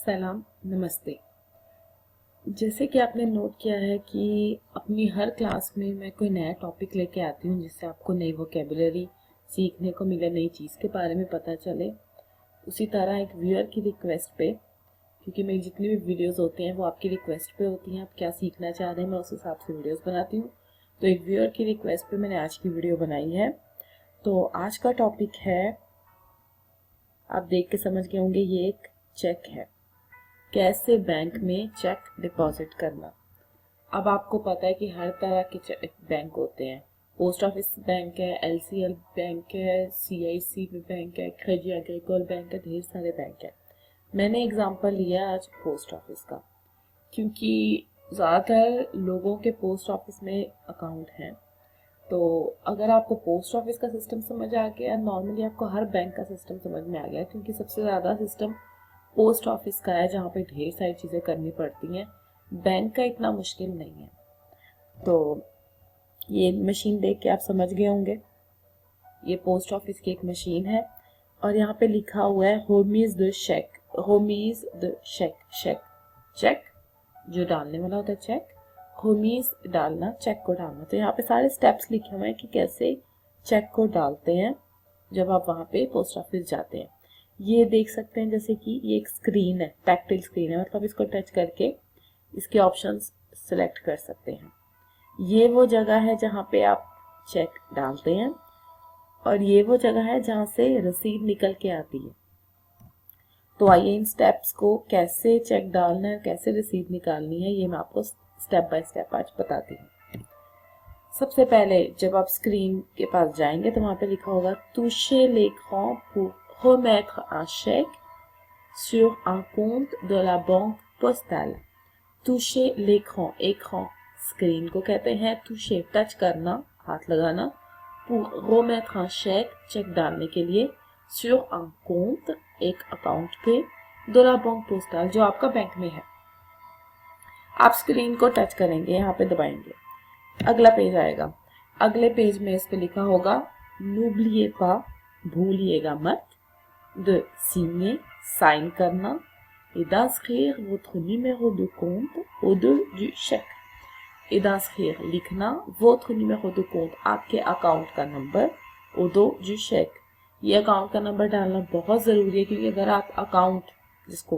सलाम नमस्ते। जैसे कि आपने नोट किया है कि अपनी हर क्लास में मैं कोई नया टॉपिक लेके आती हूँ जिससे आपको नई वोकेबुलरी सीखने को मिले, नई चीज़ के बारे में पता चले। उसी तरह एक व्यूअर की रिक्वेस्ट पे, क्योंकि मेरी जितनी भी वीडियोस होती हैं वो आपकी रिक्वेस्ट पे होती हैं, आप क्या सीखना चाह रहे हैं मैं उस हिसाब से वीडियोस बनाती हूँ। तो एक व्यूअर की रिक्वेस्ट पे मैंने आज की वीडियो बनाई है। तो आज का टॉपिक है, आप देख के समझ गए होंगे, ये एक चेक है। कैसे बैंक में चेक डिपॉजिट करना। अब आपको पता है कि हर तरह के बैंक होते हैं। पोस्ट ऑफिस बैंक है, एलसीएल बैंक है, सीआईसी बैंक है, क्रेडिट एग्रीकोल बैंक है, ढेर सारे बैंक है। मैंने एग्जांपल लिया आज पोस्ट ऑफिस का, क्योंकि ज़्यादातर लोगों के पोस्ट ऑफिस में अकाउंट हैं। तो अगर आपको पोस्ट ऑफिस का सिस्टम समझ आ गया, नॉर्मली आपको हर बैंक का सिस्टम समझ में आ गया, क्योंकि सबसे ज़्यादा सिस्टम पोस्ट ऑफिस का है जहाँ पे ढेर सारी चीज़ें करनी पड़ती हैं। बैंक का इतना मुश्किल नहीं है। तो ये मशीन देख के आप समझ गए होंगे, ये पोस्ट ऑफिस की एक मशीन है और यहाँ पे लिखा हुआ है home is the cheque. Home is the cheque, cheque cheque जो डालने वाला होता है चेक, होम इज डालना, चेक को डालना। तो यहाँ पे सारे स्टेप्स लिखे हुए हैं कि कैसे चेक को डालते हैं जब आप वहाँ पे पोस्ट ऑफिस जाते हैं। ये देख सकते हैं जैसे कि ये एक स्क्रीन है, टैक्टाइल स्क्रीन है, मतलब इसको टच करके इसके ऑप्शंस सिलेक्ट कर सकते हैं। ये वो जगह है जहाँ पे आप चेक डालते हैं और ये वो जगह है जहाँ से रसीद निकल के आती है। तो आइए इन स्टेप्स को, कैसे चेक डालना है, कैसे रसीद निकालनी है, ये मैं आपको स्टेप बाय स्टेप आज बताती हूँ। सबसे पहले जब आप स्क्रीन के पास जाएंगे तो वहाँ पे लिखा होगा toucher l'écran pour remettre un chèque sur un compte de la banque postale। toucher l'écran, écran screen को कहते हैं, toucher टच करना, हाथ लगाना, pour remettre un chèque check डालने के लिए, sur un compte एक अकाउंट पे, de la banque postale जो आपका बैंक में है। आप स्क्रीन को टच करेंगे, यहाँ पे दबाएंगे, अगला पेज आएगा। अगले पेज में इस पे लिखा होगा n'oubliez pas, भूलिएगा मत, de signer साइन करना, et d'inscrire votre numéro de compte au dos du chèque। et d'inscrire लिखना, votre numéro de compte आपके अकाउंट का number, au dos du chèque ये अकाउंट का नंबर डालना बहुत ज़रूरी है, क्योंकि अगर आप अकाउंट, जिसको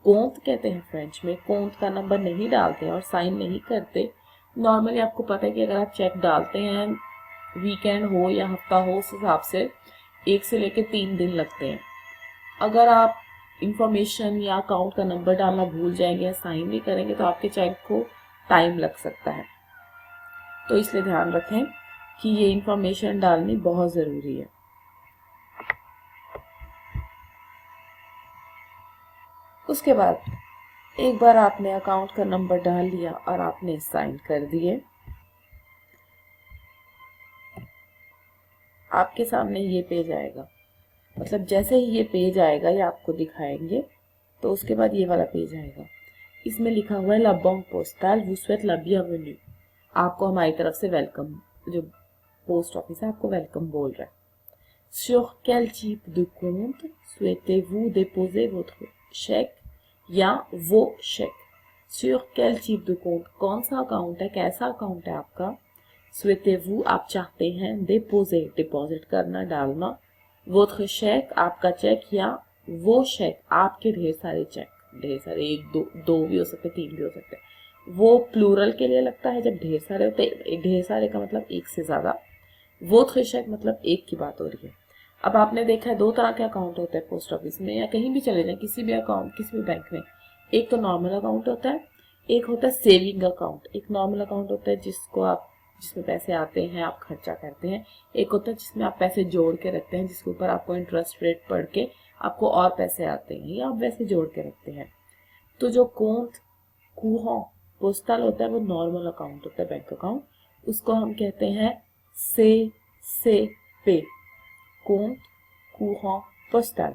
कोंत कहते हैं फ्रेंच में, कोंत का नंबर नहीं डालते और साइन नहीं करते, नॉर्मली आपको पता है कि अगर आप चेक डालते हैं, वीकेंड हो या हफ्ता हो, उस हिसाब से 1 से लेकर 3 दिन लगते हैं। अगर आप इंफॉर्मेशन या अकाउंट का नंबर डालना भूल जाएंगे या साइन नहीं करेंगे तो आपके चेक को टाइम लग सकता है। तो इसलिए ध्यान रखें कि ये इंफॉर्मेशन डालनी बहुत ज़रूरी है। उसके बाद एक बार आपने अकाउंट का नंबर डाल लिया और आपने साइन कर दिए, आपके सामने ये पेज आएगा। मतलब जैसे ही ये पेज आएगा, ये आपको दिखाएंगे, तो उसके बाद ये वाला पेज आएगा। इसमें लिखा हुआ है ला बैंक पोस्टल vous souhaite la bienvenue, आपको हमारी तरफ से वेलकम, जो पोस्ट ऑफिस है आपको वेलकम बोल रहा है। sur quel type de compte souhaitez-vous déposer votre chèque या वो check. sur quel type de compte, कौन सा अकाउंट है, कैसा अकाउंट है आपका। souhaitez-vous आप चाहते हैं, déposer डिपॉजिट करना, डालना, votre chèque आपका चेक, या वो चेक आपके ढेर सारे चेक, ढेर सारे, एक दो भी हो सकते, 3 भी हो सकते हैं। वो प्लूरल के लिए लगता है जब ढेर सारे होते हैं, ढेर सारे का मतलब एक से ज़्यादा, votre chèque मतलब एक की बात हो रही है। अब आपने देखा है 2 तरह के अकाउंट होते हैं पोस्ट ऑफिस में, या कहीं भी चले जाएं, किसी भी अकाउंट, किसी भी बैंक में। एक तो नॉर्मल अकाउंट होता है, एक होता है सेविंग अकाउंट। एक नॉर्मल अकाउंट होता है जिसमें पैसे आते हैं, आप खर्चा करते हैं। एक होता है जिसमें आप पैसे जोड़ के रखते हैं, जिसके ऊपर आपको इंटरेस्ट रेट पढ़ के आपको और पैसे आते हैं, या आप वैसे जोड़ के रखते हैं। तो जो compte courant पोस्टल होता है वो नॉर्मल अकाउंट होता है, बैंक अकाउंट, उसको हम कहते हैं CCP, compte courant postal।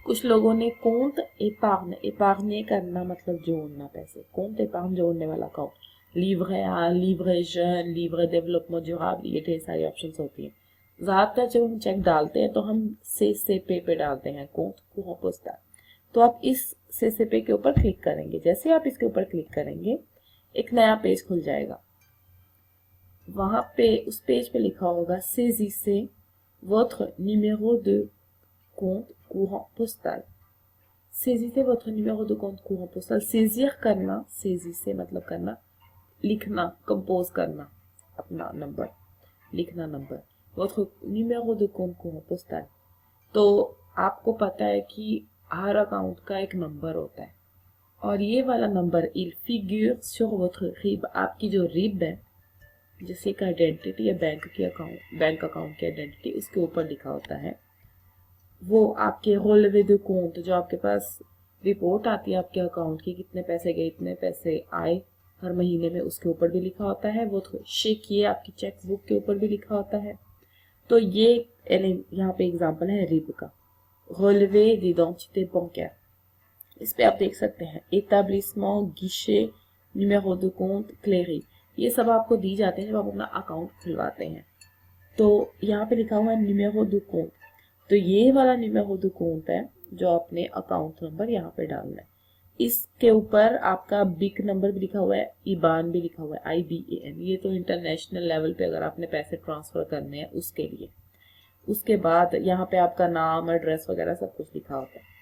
कुछ लोगों ने compte épargne, épargne करना मतलब जोड़ना पैसे, compte épargne जोड़ने वाला account, livret A, livret jeune, livret développement durable, ये ढेर सारी ऑप्शंस होती हैं। ज़्यादातर जब हम चेक डालते हैं तो हम CCP पे डालते हैं, compte courant postal। तो आप इस CCP के ऊपर क्लिक करेंगे। जैसे आप इसके ऊपर क्लिक करेंगे एक नया पेज खुल जाएगा। वहां पे उस पेज पे लिखा होगा saisissez votre numéro de compte courant postal। saisissez votre numéro de compte courant postal। saisir करना, saisissez मतलब करना, लिखना, कंपोज करना अपना नंबर, लिखना number, votre numéro de compte courant postal। तो आपको पता है कि हर अकाउंट का एक नंबर होता है और ये वाला number il figure sur votre RIB। आपकी जो RIB है, जैसे एक आइडेंटिटी है बैंक अकाउंट की आइडेंटिटी, उसके ऊपर लिखा होता है। वो आपके relevé de compte, जो आपके पास रिपोर्ट आती है आपके अकाउंट की, कितने पैसे गए, इतने पैसे आए हर महीने में, उसके ऊपर भी लिखा होता है। वो चेक, ये आपकी चेक बुक के ऊपर भी लिखा होता है। तो ये यहाँ पे एग्जांपल है रिब का, relevé d'identité bancaire। इस पे आप देख सकते हैं établissement guichet numéro de compte clery, ये सब आपको दी जाते हैं जब आप अपना अकाउंट खुलवाते हैं। तो यहाँ पे लिखा हुआ है numéro de compte, तो ये वाला numéro de compte है जो आपने अकाउंट नंबर यहाँ पे डालना है। इसके ऊपर आपका बिक नंबर भी लिखा हुआ है, IBAN भी लिखा हुआ है, IBAN। ये तो इंटरनेशनल लेवल पे अगर आपने पैसे ट्रांसफर करने हैं उसके लिए। उसके बाद यहाँ पे आपका नाम, एड्रेस वगैरह सब कुछ लिखा होता है।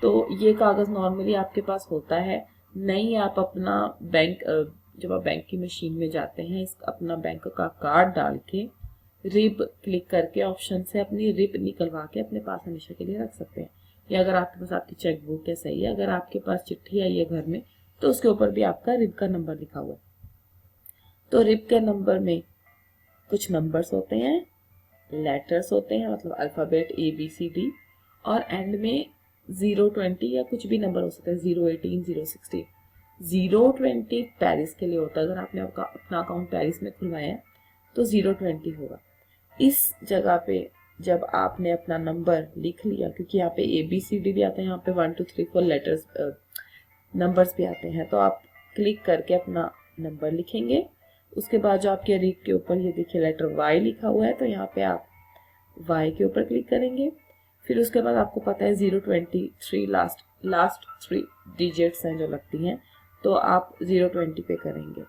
तो ये कागज नॉर्मली आपके पास होता है। नहीं, आप अपना बैंक, जब आप बैंक की मशीन में जाते हैं, इस अपना बैंक का कार्ड डाल के रिब क्लिक करके ऑप्शन से अपनी रिब निकलवा के अपने पास हमेशा के लिए रख सकते हैं। या अगर आपके पास आपकी चेक बुक है, सही है, अगर आपके पास चिट्ठी आई है घर में तो उसके ऊपर भी आपका रिब का नंबर लिखा हुआ है। तो रिब के नंबर में कुछ नंबर्स होते हैं, लेटर्स होते हैं, मतलब अल्फाबेट ABCD, और एंड में 020 या कुछ भी नंबर हो सकता है, 018, 016। 020 पेरिस के लिए होता है। अगर आपने अपना अकाउंट पेरिस में खुलवाया है तो 020 होगा। इस जगह पे जब आपने अपना नंबर लिख लिया, क्योंकि यहाँ पे ABCD भी आता है, यहाँ पे 1 2 3 4 लेटर्स नंबर्स भी आते हैं, तो आप क्लिक करके अपना नंबर लिखेंगे। उसके बाद जो आपके रिब के ऊपर ये देखिए लेटर Y लिखा हुआ है, तो यहाँ पे आप Y के ऊपर क्लिक करेंगे। फिर उसके बाद आपको पता है 023 लास्ट 3 डिजिट्स हैं जो लगती हैं, तो आप 020 पे करेंगे।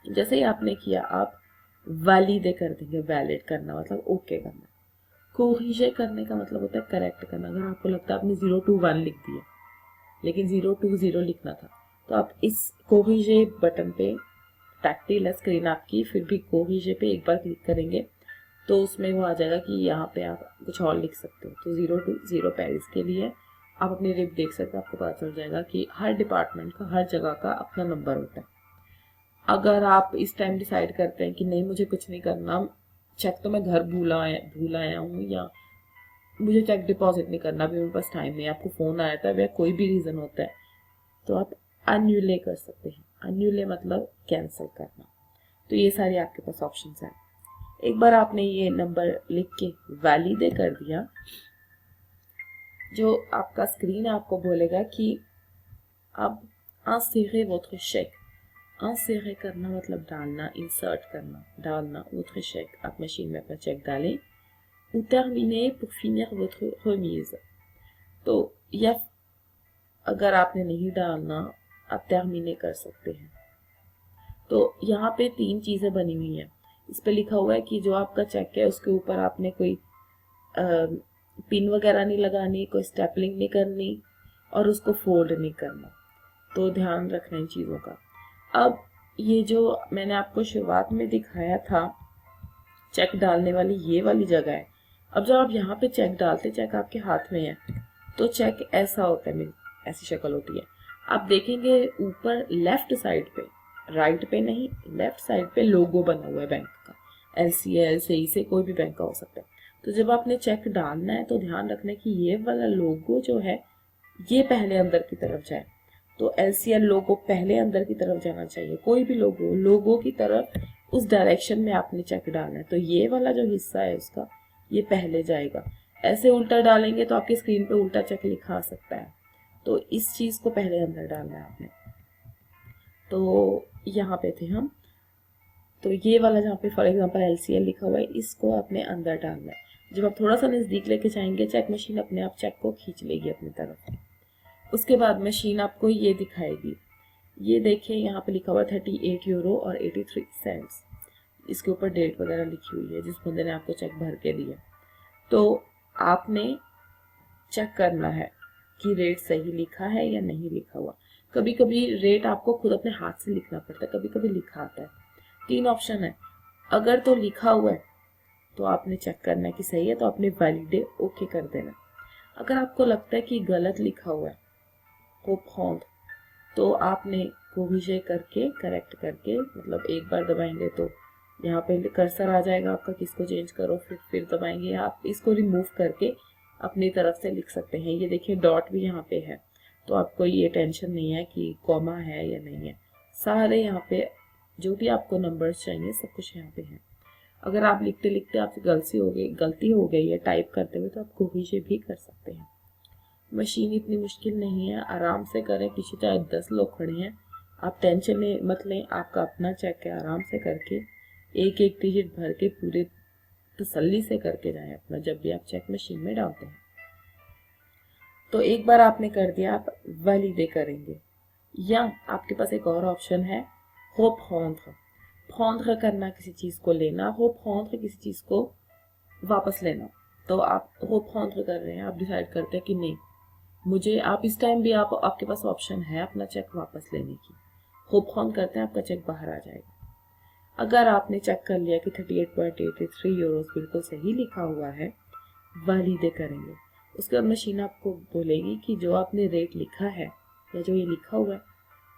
जैसे ही आपने किया आप वैलिडे कर देंगे। वैलिड करना मतलब ओके करना। कोरिजे करने का मतलब होता है करेक्ट करना। अगर आपको लगता है आपने 021 लिख दिया लेकिन 020 लिखना था, तो आप इस कोरिजे बटन पे, टैक्टिल है स्क्रीन आपकी, फिर भी कोरिजे पे एक बार क्लिक करेंगे तो उसमें वो आ जाएगा कि यहाँ पे आप कुछ और लिख सकते हो। तो 020 पेरिस के लिए आप अपनी रिब देख सकते हो, आपको पता चल जाएगा कि हर डिपार्टमेंट का, हर जगह का अपना नंबर होता है। अगर आप इस टाइम डिसाइड करते हैं कि नहीं मुझे कुछ नहीं करना, चेक तो मैं घर भूल आया हूँ, या मुझे चेक डिपॉजिट नहीं करना, अभी मेरे पास टाइम नहीं, आपको फ़ोन आया था या कोई भी रीज़न होता है, तो आप अन्यूले कर सकते हैं। अन्यूले मतलब कैंसिल करना। तो ये सारे आपके पास ऑप्शंस हैं। एक बार आपने ये नंबर लिख के वैलिडे कर दिया, जो आपका स्क्रीन आपको बोलेगा कि अब इंsérer votre chèque। इंsérer करना मतलब डालना, इंसर्ट करना, डालना votre chèque। आप मशीन में अपना चेक डालें। ou terminer pour finir votre remise। तो या अगर आपने नहीं डालना, आप terminer कर सकते हैं। तो यहाँ पे 3 चीज़ें बनी हुई हैं। इस पे लिखा हुआ है कि जो आपका चेक है उसके ऊपर आपने कोई पिन वगैरह नहीं लगानी, कोई स्टेपलिंग नहीं करनी और उसको फोल्ड नहीं करना। तो ध्यान रखना इन चीज़ों का। अब ये जो मैंने आपको शुरुआत में दिखाया था चेक डालने वाली, ये वाली जगह है। अब जब आप यहाँ पे चेक डालते, चेक आपके हाथ में है, तो चेक ऐसा होता है, ऐसी शक्ल होती है। आप देखेंगे ऊपर लेफ्ट साइड पे, राइट पे नहीं, लेफ्ट साइड पे लोगो बना हुआ है बैंक का, LCL से से कोई भी बैंक का हो सकता है। तो जब आपने चेक डालना है तो ध्यान रखना कि ये वाला लोगो जो है ये पहले अंदर की तरफ जाए। तो LCL लोगो पहले अंदर की तरफ जाना चाहिए। कोई भी लोगो की तरफ, उस डायरेक्शन में आपने चेक डालना है। तो ये वाला जो हिस्सा है उसका, ये पहले जाएगा। ऐसे उल्टा डालेंगे तो आपकी स्क्रीन पे उल्टा चेक लिखा आ सकता है। तो इस चीज़ को पहले अंदर डालना है आपने। तो यहाँ पे थे हम, तो ये वाला जहाँ पे फॉर एग्जांपल LCL लिखा हुआ है, इसको आपने अंदर डालना है। जब आप थोड़ा सा नज़दीक लेके जाएंगे, चेक मशीन अपने आप चेक को खींच लेगी अपनी तरफ। उसके बाद मशीन आपको ये दिखाएगी, ये देखिए यहाँ पे लिखा हुआ 38 यूरो और 83 सेंट्स। इसके ऊपर डेट वगैरह लिखी हुई है जिस बंदे ने आपको चेक भर के दिया। तो आपने चेक करना है कि रेट सही लिखा है या नहीं लिखा हुआ। कभी कभी रेट आपको खुद अपने हाथ से लिखना पड़ता है, कभी कभी लिखा आता है। 3 ऑप्शन है, अगर तो लिखा हुआ है तो आपने चेक करना है कि सही है, तो आपने वैलिडे ओके कर देना। अगर आपको लगता है कि गलत लिखा हुआ है तो आपने कोविजे करके करेक्ट करके, मतलब एक बार दबाएंगे तो यहाँ पे कर्सर आ जाएगा आपका, किसको चेंज करो, फिर दबाएंगे, आप इसको रिमूव करके अपनी तरफ से लिख सकते हैं। ये देखिए डॉट भी यहाँ पे है, तो आपको ये टेंशन नहीं है कि कॉमा है या नहीं है। सारे यहाँ पे जो भी आपको नंबर्स चाहिए सब कुछ यहाँ पे है। अगर आप लिखते लिखते आपसे गलती हो गई है टाइप करते हुए, तो आप कोविजे भी कर सकते हैं। मशीन इतनी मुश्किल नहीं है, आराम से करें। पीछे चाहे 10 लोग खड़े हैं, आप टेंशन मत लें, आपका अपना चेक है। आराम से करके एक एक डिजिट भर के पूरे तसल्ली से करके जाएं अपना, जब भी आप चेक मशीन में डालते हैं। तो एक बार आपने कर दिया, आप वैलिडे करेंगे, या आपके पास एक और ऑप्शन है प्रॉन्ड्रे करना, किसी चीज़ को लेना, प्रॉन्ड्रे किसी चीज़ को वापस लेना। तो आप प्रॉन्ड्रे कर रहे हैं, आप डिसाइड करते हैं कि नहीं मुझे, आप इस टाइम भी आपके पास ऑप्शन है अपना चेक वापस लेने की। प्रॉन्ड करते हैं, आपका चेक बाहर आ जाएगा। अगर आपने चेक कर लिया कि 38.83 यूरोस बिल्कुल सही लिखा हुआ है, वैलिडे करेंगे। उसके बाद मशीन आपको बोलेगी कि जो आपने रेट लिखा है या जो ये लिखा हुआ है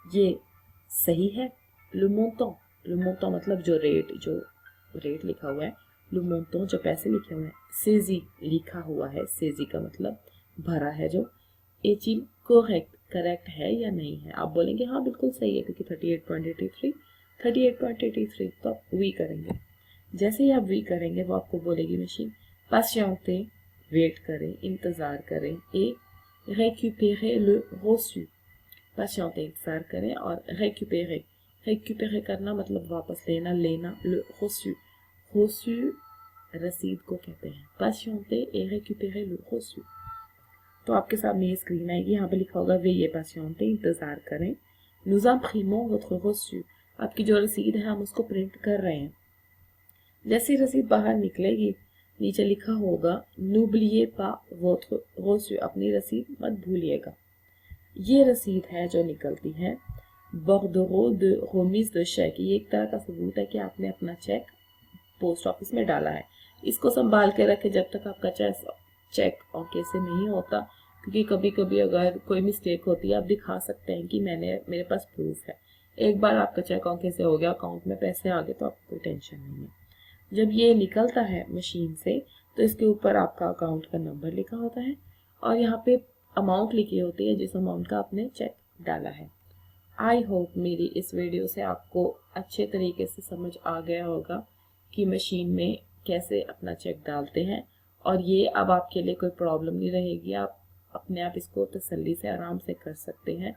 ये सही है। ले मोंटो मतलब जो रेट लिखा हुआ है, ले मोंटो जो पैसे लिखे हुए हैं, सेजी लिखा हुआ है, सेजी का मतलब भरा है जो, ये चीज करेक्ट है या नहीं है। आप बोलेंगे हाँ बिल्कुल सही है, क्योंकि 38.83 तो आप वी करेंगे। जैसे ही आप वी करेंगे वो आपको बोलेगी मशीन patienter, वेट करें, इंतजार करें, et récupérer le reçu। patienter इंतजार करें और récupérer करना मतलब वापस लेना, le reçu रसीद को कहते हैं। patienter et récupérer le reçu। तो आपके सामने ये स्क्रीन आएगी, यहाँ पे लिखा होगा veuillez patienter, इंतजार करें, nous imprimons votre reçu। आपकी जो रसीद है हम उसको प्रिंट कर रहे हैं। जैसी रसीद बाहर निकलेगी नीचे लिखा होगा n'oubliez pas votre reçu, अपनी रसीद मत भूलिएगा। ये रसीद है जो निकलती है bordereau de remise de chèque। ये एक तरह का सबूत है कि आपने अपना चेक पोस्ट ऑफिस में डाला है। इसको संभाल के रखें जब तक आपका चेक औके से नहीं होता, क्योंकि कभी कभी अगर कोई मिस्टेक होती है आप दिखा सकते हैं कि मेरे पास प्रूफ है। एक बार आपका चेक औके से हो गया, अकाउंट में पैसे आ गए, तो आपको कोई टेंशन नहीं है। जब ये निकलता है मशीन से तो इसके ऊपर आपका अकाउंट का नंबर लिखा होता है और यहाँ पे अमाउंट लिखी होती है जिस अमाउंट का आपने चेक डाला है। आई होप मेरी इस वीडियो से आपको अच्छे तरीके से समझ आ गया होगा कि मशीन में कैसे अपना चेक डालते हैं, और ये अब आपके लिए कोई प्रॉब्लम नहीं रहेगी। आप अपने आप इसको तसल्ली से आराम से कर सकते हैं।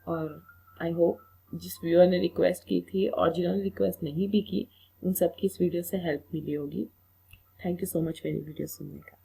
और आई होप जिस व्यूअर ने रिक्वेस्ट की थी और जिन्होंने रिक्वेस्ट नहीं भी की, उन सब की इस वीडियो से हेल्प मिली होगी। थैंक यू सो मच मेरी वीडियो सुनने का।